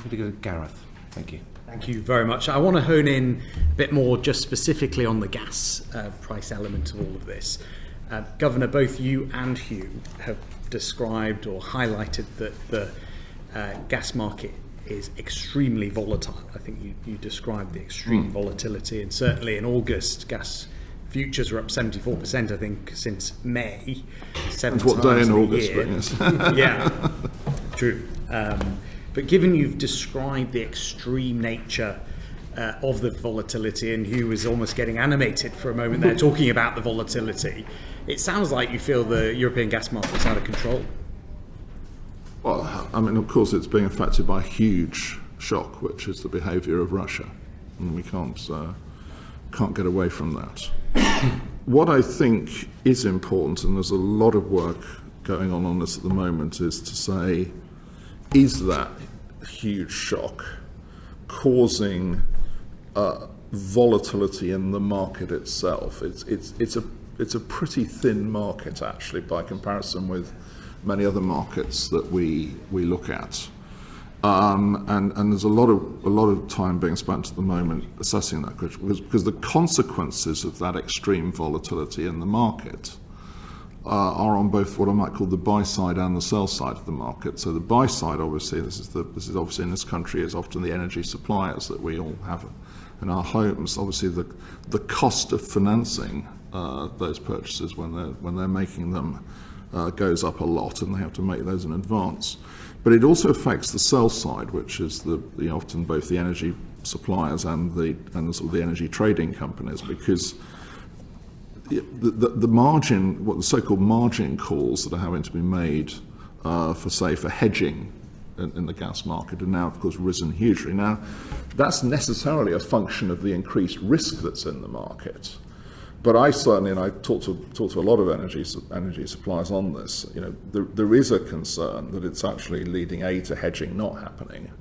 I'm going to go to Gareth. Thank you. Thank you very much. I want to hone in a bit more just specifically on the gas price element of all of this. Governor, both you and Hugh have described or highlighted that the gas market is extremely volatile. I think you described the extreme volatility, and certainly in August, gas futures are up 74%, I think, since May. Depends what day in August, but yes. Yeah, true. But given you've described the extreme nature of the volatility, and Hugh was almost getting animated for a moment there talking about the volatility, it sounds like you feel the European gas market's out of control. Well, I mean, of course, it's being affected by a huge shock, which is the behaviour of Russia, and we can't get away from that. What I think is important, and there's a lot of work going on this at the moment, is to say, is that huge shock causing volatility in the market itself? It's a pretty thin market, actually, by comparison with many other markets that we look at, and there's a lot of time being spent at the moment assessing that, because the consequences of that extreme volatility in the market are on both what I might call the buy side and the sell side of the market. So the buy side, obviously, this is obviously in this country, is often the energy suppliers that we all have in our homes. Obviously, the cost of financing those purchases when they're making them goes up a lot, and they have to make those in advance. But it also affects the sell side, which is often both the energy suppliers and the sort of the energy trading companies, because the margin, what the so-called margin calls that are having to be made for hedging in the gas market, are now, of course, risen hugely. Now, that's necessarily a function of the increased risk that's in the market. But I certainly, and I talk to a lot of energy suppliers on this, there is a concern that it's actually leading, A, to hedging not happening,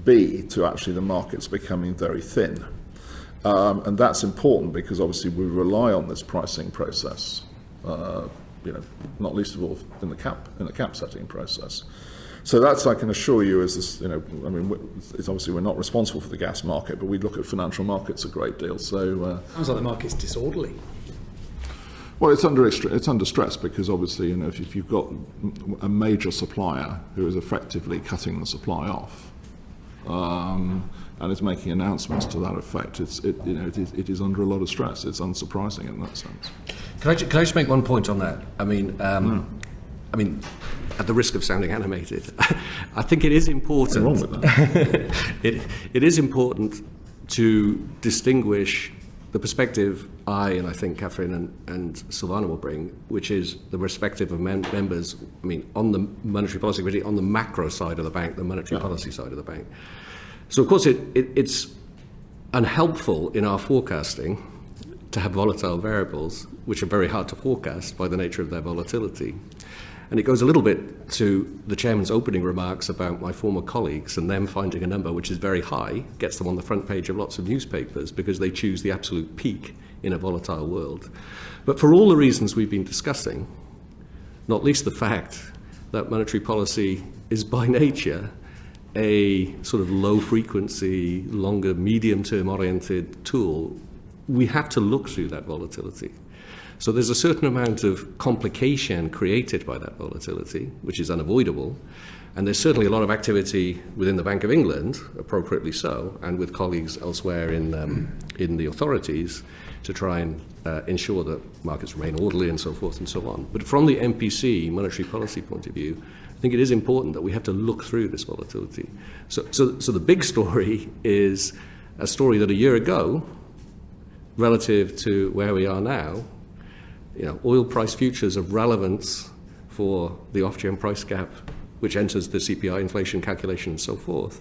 B, to actually the markets becoming very thin. And that's important because obviously we rely on this pricing process, not least of all in the cap setting process. So that's, I can assure you, is this. It's obviously we're not responsible for the gas market, but we look at financial markets a great deal. So sounds like the market's disorderly. Well, it's under stress because obviously, if you've got a major supplier who is effectively cutting the supply off, and is making announcements to that effect, it is under a lot of stress. It's unsurprising in that sense. Can I just make one point on that? I mean, at the risk of sounding animated, I think it is important. What's wrong with that? It is important to distinguish the perspective and I think Catherine and Silvana will bring, which is the respective of members. I mean, on the monetary policy committee, on the macro side of the bank, the monetary policy side of the bank. So, of course, it's unhelpful in our forecasting to have volatile variables, which are very hard to forecast by the nature of their volatility. And it goes a little bit to the chairman's opening remarks about my former colleagues and them finding a number which is very high, gets them on the front page of lots of newspapers because they choose the absolute peak in a volatile world. But for all the reasons we've been discussing, not least the fact that monetary policy is by nature a sort of low-frequency, longer, medium-term oriented tool, we have to look through that volatility. So there's a certain amount of complication created by that volatility, which is unavoidable, and there's certainly a lot of activity within the Bank of England, appropriately so, and with colleagues elsewhere in the authorities to try and ensure that markets remain orderly and so forth and so on. But from the MPC monetary policy point of view, I think it is important that we have to look through this volatility. So the big story is a story that a year ago, relative to where we are now, oil price futures of relevance for the off-chain price gap, which enters the CPI inflation calculation and so forth,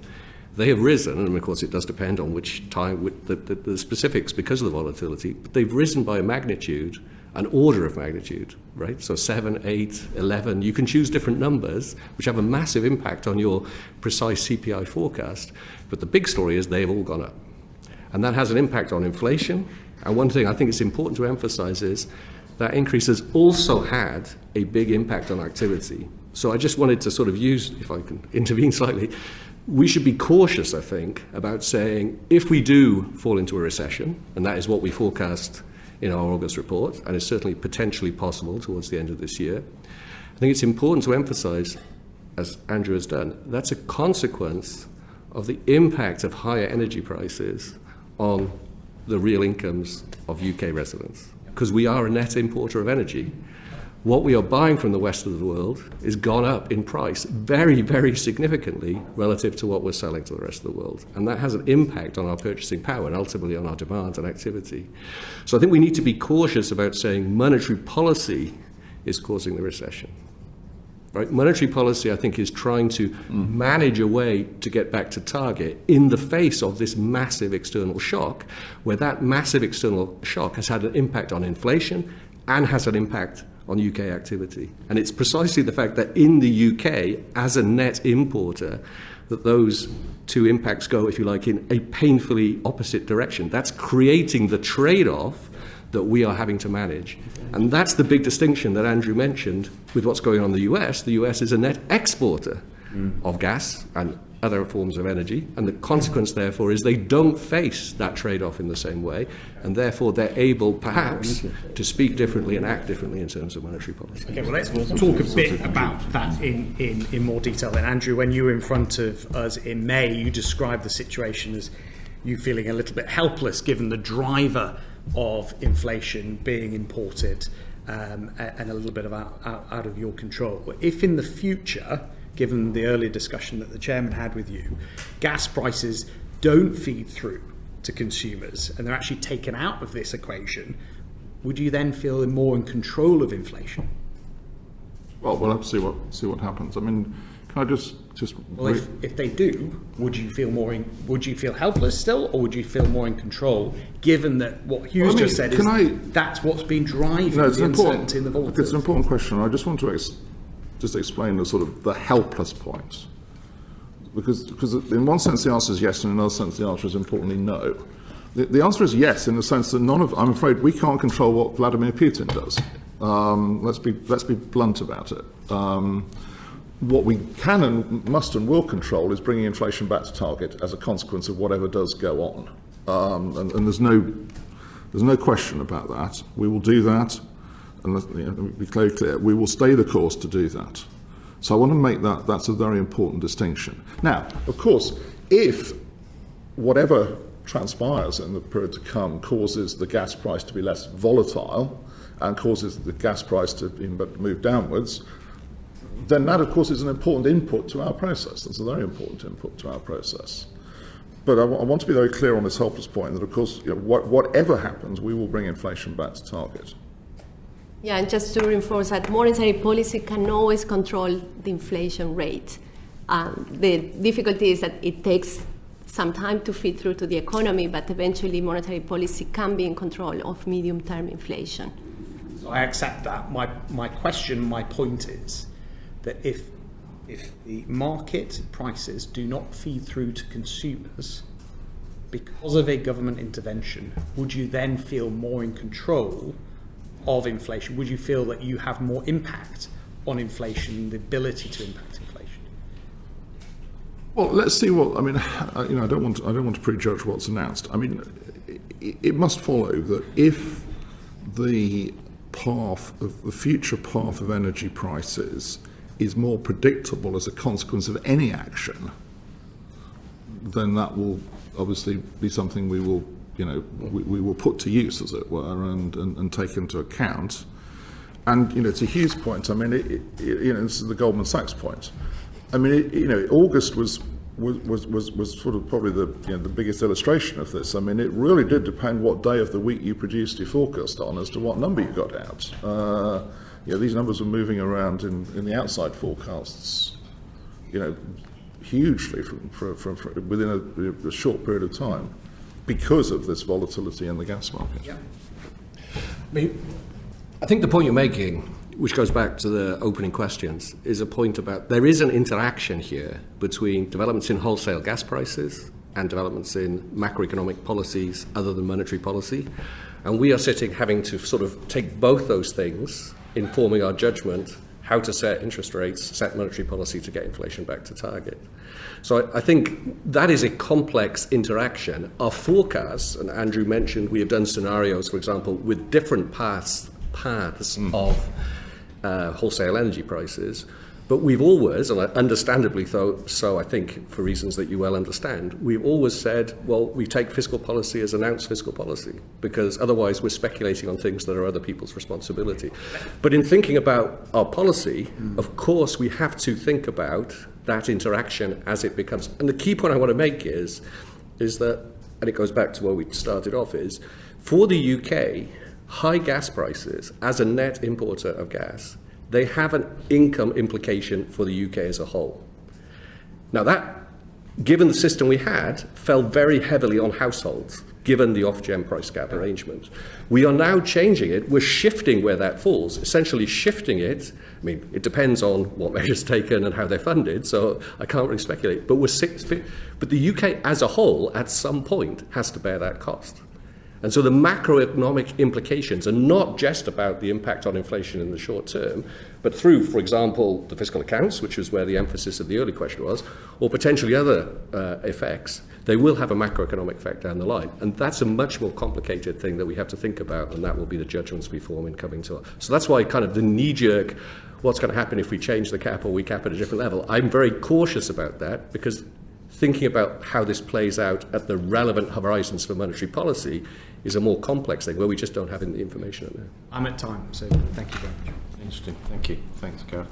they have risen, and of course it does depend on which time, the specifics because of the volatility, but they've risen by a magnitude, an order of magnitude, right? So 7, 8, 11, you can choose different numbers which have a massive impact on your precise CPI forecast, but the big story is they've all gone up. And that has an impact on inflation, and one thing I think it's important to emphasize is that increase has also had a big impact on activity. So I just wanted to sort of use, if I can intervene slightly, we should be cautious, I think, about saying if we do fall into a recession, and that is what we forecast in our August report, and is certainly potentially possible towards the end of this year, I think it's important to emphasize, as Andrew has done, that's a consequence of the impact of higher energy prices on the real incomes of UK residents. Because we are a net importer of energy. What we are buying from the rest of the world is gone up in price very, very significantly relative to what we're selling to the rest of the world. And that has an impact on our purchasing power and ultimately on our demand and activity. So I think we need to be cautious about saying monetary policy is causing the recession. Right? Monetary policy, I think, is trying to manage a way to get back to target in the face of this massive external shock, where that massive external shock has had an impact on inflation and has an impact on UK activity. And it's precisely the fact that in the UK, as a net importer, that those two impacts go, if you like, in a painfully opposite direction. That's creating the trade-off that we are having to manage. And that's the big distinction that Andrew mentioned with what's going on in the US. The US is a net exporter of gas and other forms of energy, and the consequence, therefore, is they don't face that trade-off in the same way, and therefore they're able, perhaps, to speak differently and act differently in terms of monetary policy. Okay, well, let's talk a bit about that in more detail then. Andrew, when you were in front of us in May, you described the situation as you feeling a little bit helpless given the driver of inflation being imported and a little bit of out of your control. If in the future, given the earlier discussion that the chairman had with you, gas prices don't feed through to consumers and they're actually taken out of this equation, would you then feel more in control of inflation? Well, we'll have to see what happens. I mean, can I just well, if they do, would you feel helpless still, or would you feel more in control, given that what Hugh's just said that's what's been driving the uncertainty in the volatility? It's an important question. I just want to just explain the sort of the helpless point, because in one sense the answer is yes, and in another sense the answer is importantly no. The answer is yes, in the sense that I'm afraid we can't control what Vladimir Putin does. Let's be blunt about it. What we can and must and will control is bringing inflation back to target as a consequence of whatever does go on, and there's no question about that. We will do that, and let me be very clear. We will stay the course to do that. So I want to make that's a very important distinction. Now, of course, if whatever transpires in the period to come causes the gas price to be less volatile and causes the gas price to move downwards, then that, of course, is an important input to our process. That's a very important input to our process. But I want to be very clear on this helpless point that, of course, whatever happens, we will bring inflation back to target. Yeah, and just to reinforce that monetary policy can always control the inflation rate. The difficulty is that it takes some time to feed through to the economy, but eventually monetary policy can be in control of medium-term inflation. So I accept that. My point is that if the market prices do not feed through to consumers because of a government intervention, would you then feel more in control of inflation? Would you feel that you have more impact on inflation, the ability to impact inflation? Well, let's see what. I mean, I don't want to prejudge what's announced. I mean, it must follow that if the future path of energy prices is more predictable as a consequence of any action, then that will obviously be something we will, we will put to use, as it were, and take into account. And to Hugh's point, I mean, this is the Goldman Sachs point. I mean, August was sort of probably the biggest illustration of this. I mean, it really did depend what day of the week you produced your forecast on as to what number you got out. These numbers were moving around in the outside forecasts, hugely from within a short period of time because of this volatility in the gas market. Yeah. I think the point you're making, which goes back to the opening questions, is a point about there is an interaction here between developments in wholesale gas prices and developments in macroeconomic policies other than monetary policy. And we are having to sort of take both those things in forming our judgment how to set interest rates, set monetary policy to get inflation back to target. So I think that is a complex interaction. Our forecasts, and Andrew mentioned we have done scenarios, for example, with different paths of wholesale energy prices. But we've always, and understandably so I think for reasons that you well understand, we've always said, well, we take fiscal policy as announced fiscal policy, because otherwise we're speculating on things that are other people's responsibility. But in thinking about our policy, of course, we have to think about that interaction as it becomes. And the key point I want to make is that, and it goes back to where we started off, is for the UK, high gas prices as a net importer of gas, they have an income implication for the UK as a whole. Now that, given the system we had, fell very heavily on households, given the off-gen price cap arrangement. We are now changing it. We're shifting where that falls, essentially shifting it. I mean, it depends on what measures taken and how they're funded, so I can't really speculate. But but the UK as a whole, at some point, has to bear that cost. And so the macroeconomic implications are not just about the impact on inflation in the short term, but through, for example, the fiscal accounts, which is where the emphasis of the early question was, or potentially other effects, they will have a macroeconomic effect down the line. And that's a much more complicated thing that we have to think about, and that will be the judgments we form in coming to it. So that's why kind of the knee-jerk, what's going to happen if we change the cap or we cap at a different level, I'm very cautious about that, because thinking about how this plays out at the relevant horizons for monetary policy is a more complex thing where we just don't have the information at now. I'm at time, so thank you very much. Interesting. Thank you. Thanks, Gareth.